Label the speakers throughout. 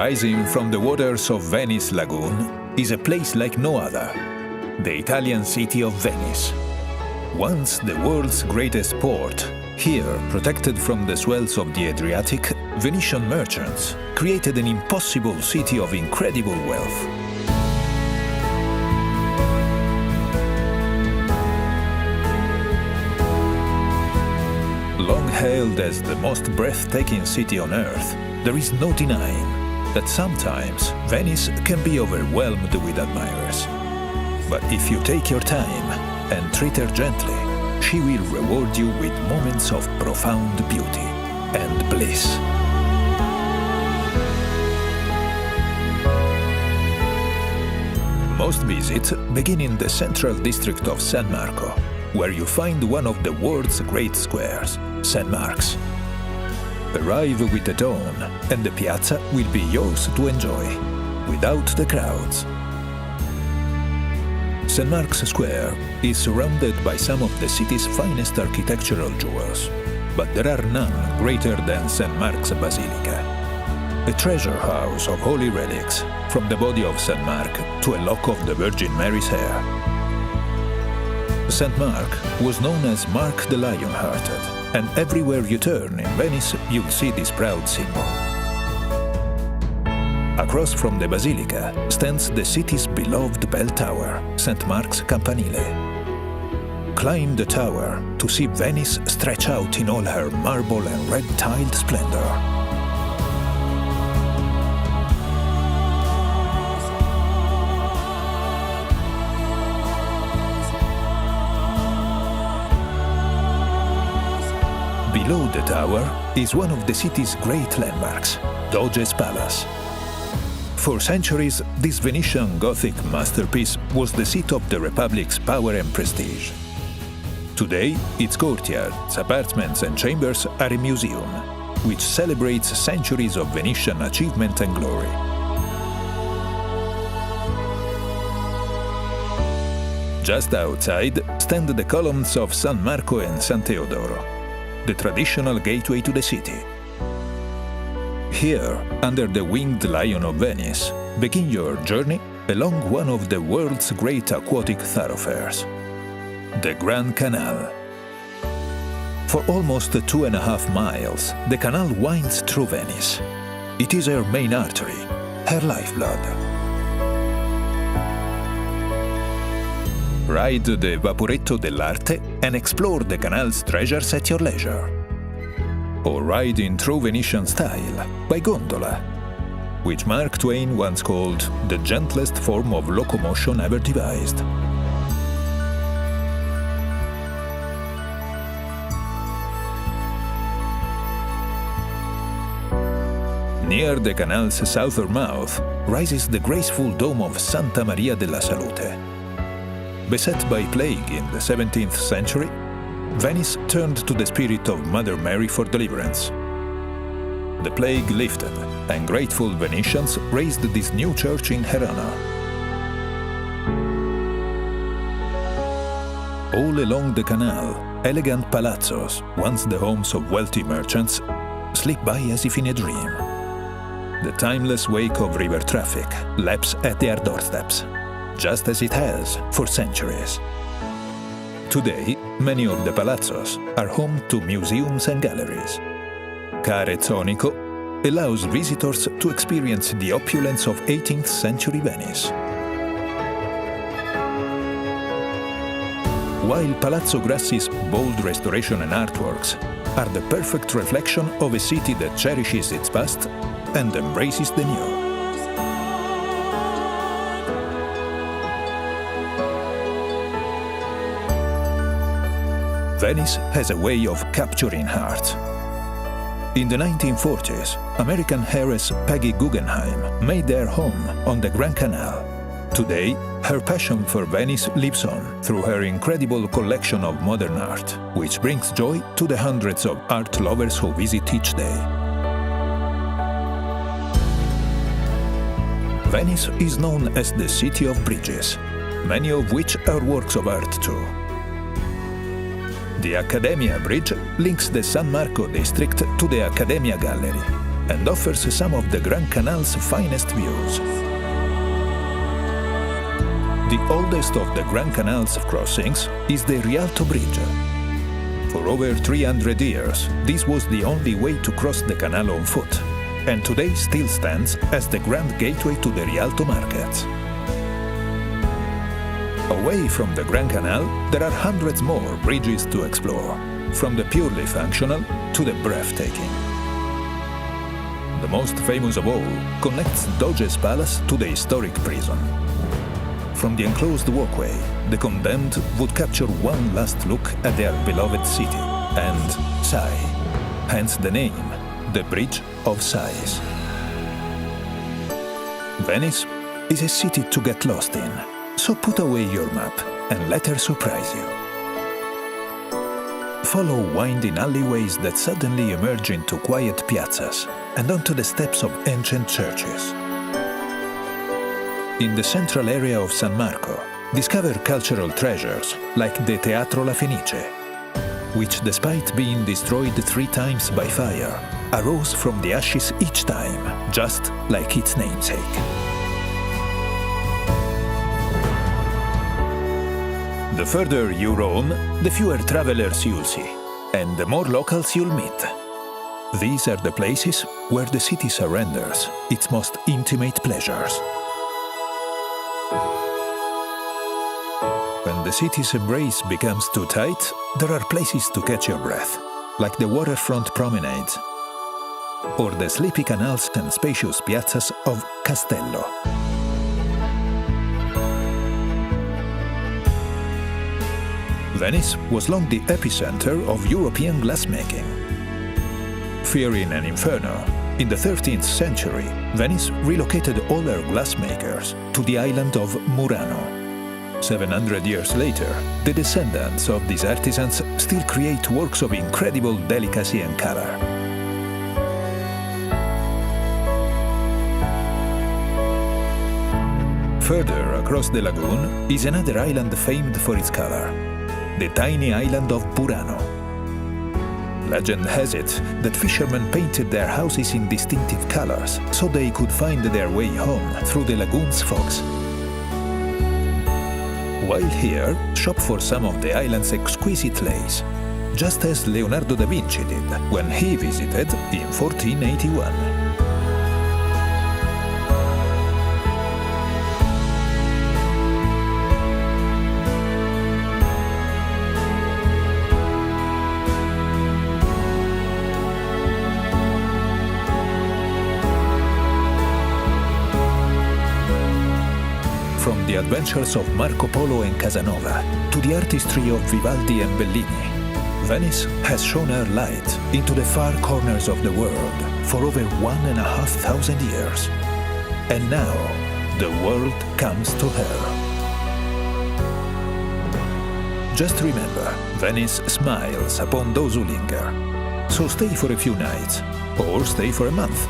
Speaker 1: Rising from the waters of Venice Lagoon is a place like no other, the Italian city of Venice. Once the world's greatest port, here, protected from the swells of the Adriatic, Venetian merchants created an impossible city of incredible wealth. Long hailed as the most breathtaking city on earth, there is no denying that sometimes Venice can be overwhelmed with admirers. But if you take your time and treat her gently, she will reward you with moments of profound beauty and bliss. Most visits begin in the central district of San Marco, where you find one of the world's great squares, St. Mark's. Arrive with the dawn, and the piazza will be yours to enjoy, without the crowds. St. Mark's Square is surrounded by some of the city's finest architectural jewels, but there are none greater than St. Mark's Basilica, a treasure house of holy relics, from the body of St. Mark to a lock of the Virgin Mary's hair. St. Mark was known as Mark the Lion-Hearted, and everywhere you turn in Venice, you'll see this proud symbol. Across from the Basilica stands the city's beloved bell tower, St. Mark's Campanile. Climb the tower to see Venice stretch out in all her marble and red-tiled splendor. Below the tower is one of the city's great landmarks, Doge's Palace. For centuries, this Venetian Gothic masterpiece was the seat of the Republic's power and prestige. Today, its courtyards, apartments and chambers are a museum, which celebrates centuries of Venetian achievement and glory. Just outside stand the columns of San Marco and San Teodoro, the traditional gateway to the city. Here, under the winged lion of Venice, begin your journey along one of the world's great aquatic thoroughfares, the Grand Canal. For almost 2.5 miles, the canal winds through Venice. It is her main artery, her lifeblood. Ride the Vaporetto dell'Arte and explore the canal's treasures at your leisure. Or ride in true Venetian style by gondola, which Mark Twain once called the gentlest form of locomotion ever devised. Near the canal's southern mouth rises the graceful dome of Santa Maria della Salute. Beset by plague in the 17th century, Venice turned to the spirit of Mother Mary for deliverance. The plague lifted, and grateful Venetians raised this new church in her honor. All along the canal, elegant palazzos, once the homes of wealthy merchants, slip by as if in a dream. The timeless wake of river traffic laps at their doorsteps, just as it has for centuries. Today, many of the palazzos are home to museums and galleries. Carezzonico allows visitors to experience the opulence of 18th century Venice. While Palazzo Grassi's bold restoration and artworks are the perfect reflection of a city that cherishes its past and embraces the new. Venice has a way of capturing hearts. In the 1940s, American heiress Peggy Guggenheim made their home on the Grand Canal. Today, her passion for Venice lives on through her incredible collection of modern art, which brings joy to the hundreds of art lovers who visit each day. Venice is known as the City of Bridges, many of which are works of art too. The Accademia Bridge links the San Marco district to the Accademia Gallery, and offers some of the Grand Canal's finest views. The oldest of the Grand Canal's crossings is the Rialto Bridge. For over 300 years, this was the only way to cross the canal on foot, and today still stands as the grand gateway to the Rialto markets. Away from the Grand Canal, there are hundreds more bridges to explore, from the purely functional to the breathtaking. The most famous of all connects Doge's Palace to the historic prison. From the enclosed walkway, the condemned would capture one last look at their beloved city and sigh, hence the name, the Bridge of Sighs. Venice is a city to get lost in, so put away your map and let her surprise you. Follow winding alleyways that suddenly emerge into quiet piazzas and onto the steps of ancient churches. In the central area of San Marco, discover cultural treasures like the Teatro La Fenice, which, despite being destroyed 3 times by fire, arose from the ashes each time, just like its namesake. The further you roam, the fewer travelers you'll see, and the more locals you'll meet. These are the places where the city surrenders its most intimate pleasures. When the city's embrace becomes too tight, there are places to catch your breath, like the waterfront promenades, or the sleepy canals and spacious piazzas of Castello. Venice was long the epicenter of European glassmaking. Fearing an inferno, in the 13th century, Venice relocated all her glassmakers to the island of Murano. 700 years later, the descendants of these artisans still create works of incredible delicacy and color. Further across the lagoon is another island famed for its color, the tiny island of Burano. Legend has it that fishermen painted their houses in distinctive colors so they could find their way home through the lagoon's fogs. While here, shop for some of the island's exquisite lace, just as Leonardo da Vinci did when he visited in 1481. From the adventures of Marco Polo and Casanova to the artistry of Vivaldi and Bellini, Venice has shone her light into the far corners of the world for over 1,500 years. And now, the world comes to her. Just remember, Venice smiles upon those who linger. So stay for a few nights, or stay for a month,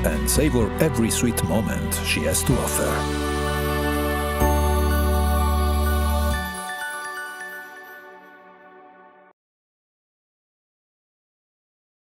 Speaker 1: and savor every sweet moment she has to offer.